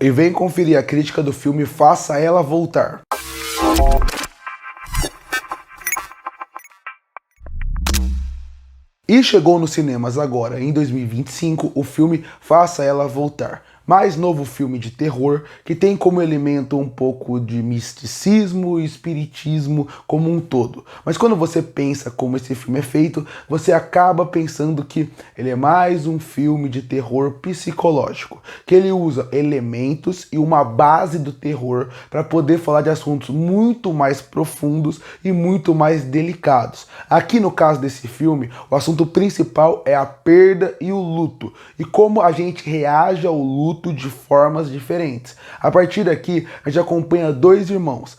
E vem conferir a crítica do filme Faça Ela Voltar. E chegou nos cinemas agora, em 2025, o filme Faça Ela Voltar. Mais novo filme de terror que tem como elemento um pouco de misticismo e espiritismo como um todo. Mas quando você pensa como esse filme é feito, você acaba pensando que ele é mais um filme de terror psicológico, que ele usa elementos e uma base do terror para poder falar de assuntos muito mais profundos e muito mais delicados. Aqui no caso desse filme, o assunto principal é a perda e o luto, e como a gente reage ao luto de formas diferentes. A partir daqui, a gente acompanha dois irmãos,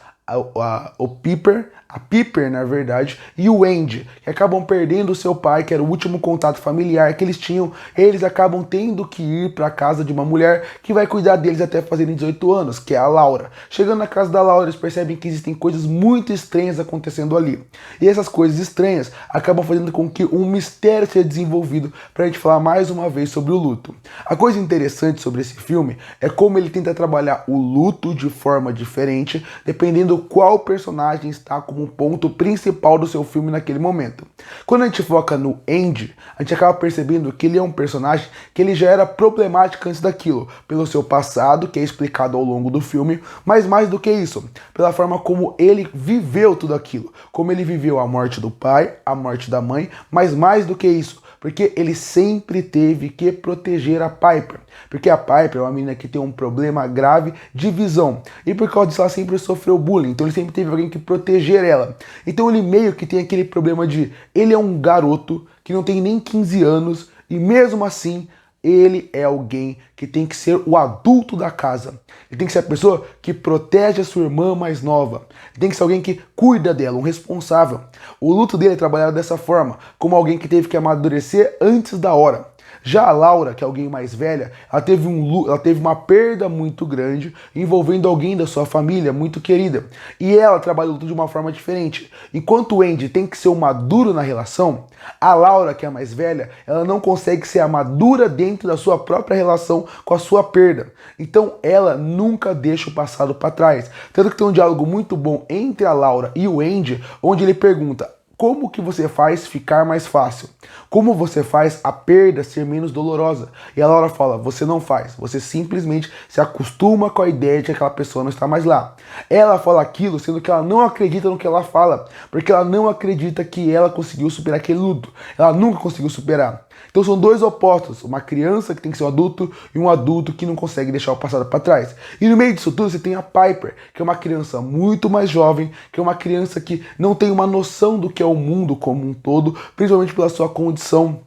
o Piper, a Piper, na verdade, e o Andy, que acabam perdendo o seu pai, que era o último contato familiar que eles tinham. Eles acabam tendo que ir para a casa de uma mulher que vai cuidar deles até fazerem 18 anos, que é a Laura. Chegando na casa da Laura, eles percebem que existem coisas muito estranhas acontecendo ali. E essas coisas estranhas acabam fazendo com que um mistério seja desenvolvido para a gente falar mais uma vez sobre o luto. A coisa interessante sobre esse filme é como ele tenta trabalhar o luto de forma diferente, dependendo qual personagem está como ponto principal do seu filme naquele momento. Quando a gente foca no Andy, a gente acaba percebendo que ele é um personagem que ele já era problemático antes daquilo, pelo seu passado, que é explicado ao longo do filme, mas mais do que isso, pela forma como ele viveu tudo aquilo, como ele viveu a morte do pai, a morte da mãe, mas mais do que isso, porque ele sempre teve que proteger a Piper, porque a Piper é uma menina que tem um problema grave de visão, e por causa disso ela sempre sofreu bullying, então ele sempre teve alguém que proteger ela. Então ele meio que tem aquele problema de, ele é um garoto que não tem nem 15 anos, e mesmo assim, ele é alguém que tem que ser o adulto da casa. Ele tem que ser a pessoa que protege a sua irmã mais nova. Ele tem que ser alguém que cuida dela, um responsável. O luto dele é trabalhado dessa forma, como alguém que teve que amadurecer antes da hora. Já a Laura, que é alguém mais velha, ela teve uma perda muito grande envolvendo alguém da sua família muito querida. E ela trabalha o luto de uma forma diferente. Enquanto o Andy tem que ser o maduro na relação, a Laura, que é a mais velha, ela não consegue ser a madura dentro da sua própria relação com a sua perda. Então ela nunca deixa o passado para trás. Tanto que tem um diálogo muito bom entre a Laura e o Andy, onde ele pergunta: como que você faz ficar mais fácil? Como você faz a perda ser menos dolorosa? E a Laura fala: você não faz, você simplesmente se acostuma com a ideia de que aquela pessoa não está mais lá. Ela fala aquilo sendo que ela não acredita no que ela fala, porque ela não acredita que ela conseguiu superar aquele luto. Ela nunca conseguiu superar. Então são dois opostos, uma criança que tem que ser um adulto e um adulto que não consegue deixar o passado para trás. E no meio disso tudo você tem a Piper, que é uma criança muito mais jovem, que é uma criança que não tem uma noção do que é o mundo como um todo, principalmente pela sua condição.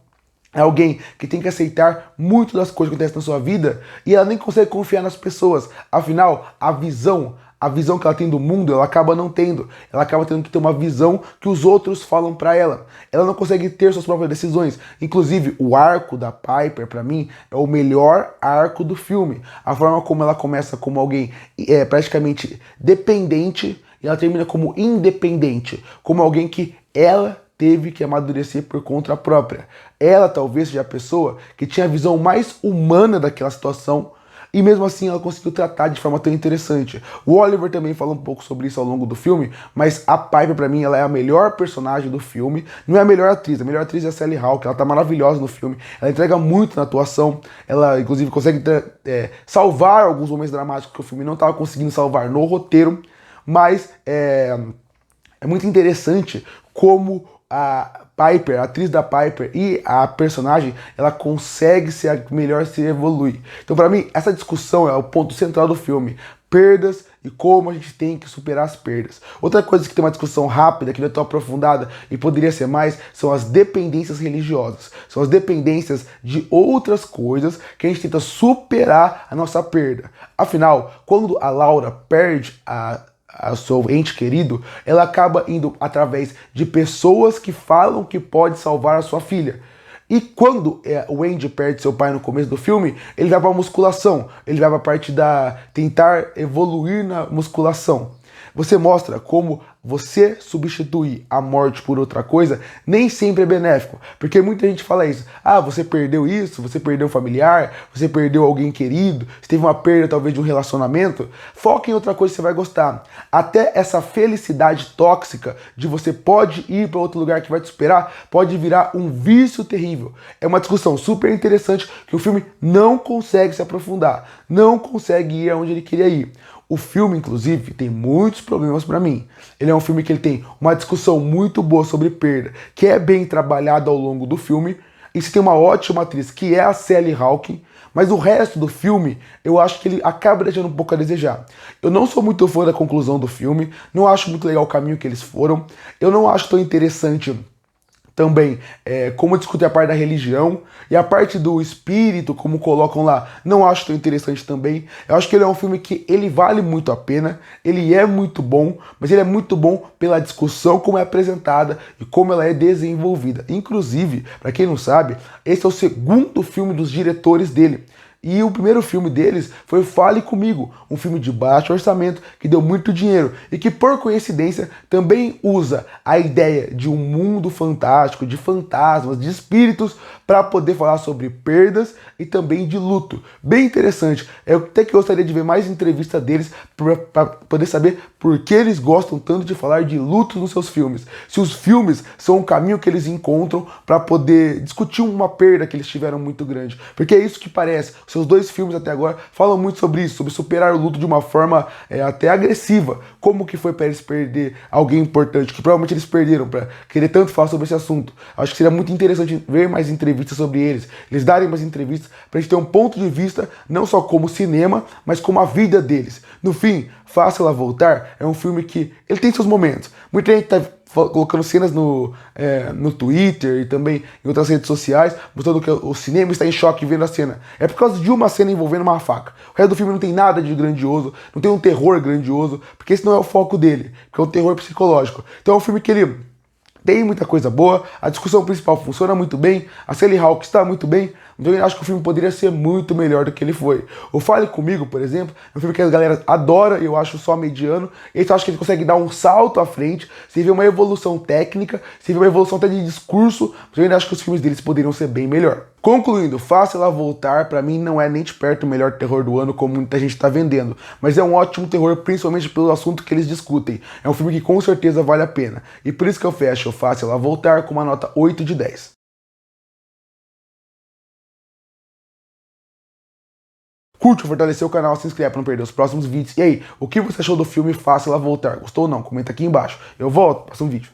É alguém que tem que aceitar muito das coisas que acontecem na sua vida e ela nem consegue confiar nas pessoas. Afinal, a visão que ela tem do mundo, ela acaba não tendo. Ela acaba tendo que ter uma visão que os outros falam pra ela. Ela não consegue ter suas próprias decisões. Inclusive, o arco da Piper, pra mim, é o melhor arco do filme. A forma como ela começa como alguém praticamente dependente e ela termina como independente. Como alguém que ela teve que amadurecer por conta própria. Ela talvez seja a pessoa que tinha a visão mais humana daquela situação, e mesmo assim ela conseguiu tratar de forma tão interessante. O Oliver também fala um pouco sobre isso ao longo do filme, mas a Piper pra mim ela é a melhor personagem do filme. Não é a melhor atriz é a Sally Hawk, ela tá maravilhosa no filme, ela entrega muito na atuação, ela inclusive consegue salvar alguns momentos dramáticos que o filme não estava conseguindo salvar no roteiro, mas é muito interessante como a Piper, a atriz da Piper e a personagem, ela consegue ser a melhor se evoluir. Então, para mim, essa discussão é o ponto central do filme. Perdas e como a gente tem que superar as perdas. Outra coisa que tem uma discussão rápida, que não é tão aprofundada e poderia ser mais, são as dependências religiosas. São as dependências de outras coisas que a gente tenta superar a nossa perda. Afinal, quando a Laura perde a seu ente querido, ela acaba indo através de pessoas que falam que pode salvar a sua filha. E quando o Andy perde seu pai no começo do filme, ele vai para a musculação, ele vai para a parte da tentar evoluir na musculação. Você mostra como você substituir a morte por outra coisa nem sempre é benéfico, porque muita gente fala isso. Ah, você perdeu isso, você perdeu um familiar, você perdeu alguém querido, você teve uma perda talvez de um relacionamento. Foca em outra coisa que você vai gostar. Até essa felicidade tóxica de você pode ir para outro lugar que vai te esperar, pode virar um vício terrível. É uma discussão super interessante que o filme não consegue se aprofundar, não consegue ir aonde ele queria ir. O filme, inclusive, tem muitos problemas pra mim. Ele é um filme que ele tem uma discussão muito boa sobre perda, que é bem trabalhada ao longo do filme. E você tem uma ótima atriz, que é a Sally Hawkins, mas o resto do filme, eu acho que ele acaba deixando um pouco a desejar. Eu não sou muito fã da conclusão do filme, não acho muito legal o caminho que eles foram, eu não acho tão interessante também como discutir a parte da religião e a parte do espírito, como colocam lá, não acho tão interessante também. Eu acho que ele é um filme que ele vale muito a pena, ele é muito bom, mas ele é muito bom pela discussão como é apresentada e como ela é desenvolvida. Inclusive, para quem não sabe, esse é o segundo filme dos diretores dele. E o primeiro filme deles foi Fale Comigo, um filme de baixo orçamento que deu muito dinheiro e que, por coincidência, também usa a ideia de um mundo fantástico, de fantasmas, de espíritos, para poder falar sobre perdas e também de luto. Bem interessante. Eu até que gostaria de ver mais entrevistas deles para poder saber por que eles gostam tanto de falar de luto nos seus filmes. Se os filmes são um caminho que eles encontram para poder discutir uma perda que eles tiveram muito grande. Porque é isso que parece. Seus dois filmes até agora falam muito sobre isso, sobre superar o luto de uma forma até agressiva. Como que foi para eles perder alguém importante, que provavelmente eles perderam, para querer tanto falar sobre esse assunto. Acho que seria muito interessante ver mais entrevistas sobre eles darem mais entrevistas, pra gente ter um ponto de vista, não só como cinema, mas como a vida deles. No fim, Faça Ela Voltar é um filme que ele tem seus momentos. Muita gente tá colocando cenas no Twitter e também em outras redes sociais, mostrando que o cinema está em choque vendo a cena. É por causa de uma cena envolvendo uma faca. O resto do filme não tem nada de grandioso, não tem um terror grandioso, porque esse não é o foco dele, que é um terror psicológico. Então é um filme que ele tem muita coisa boa, a discussão principal funciona muito bem, a Sally Hawkins está muito bem, então eu acho que o filme poderia ser muito melhor do que ele foi. O Fale Comigo, por exemplo, é um filme que a galera adora, eu acho só mediano, e eu acho que ele consegue dar um salto à frente, você vê uma evolução técnica, você vê uma evolução até de discurso, mas eu ainda acho que os filmes deles poderiam ser bem melhor. Concluindo, Faça Ela Voltar, pra mim não é nem de perto o melhor terror do ano, como muita gente tá vendendo, mas é um ótimo terror, principalmente pelo assunto que eles discutem. É um filme que com certeza vale a pena, e por isso que eu fecho Faça Ela Voltar com uma nota 8 de 10. Curte, fortalecer o canal, se inscreve para não perder os próximos vídeos. E aí, o que você achou do filme Faça Ela Voltar? Gostou ou não? Comenta aqui embaixo. Eu volto, próximo vídeo.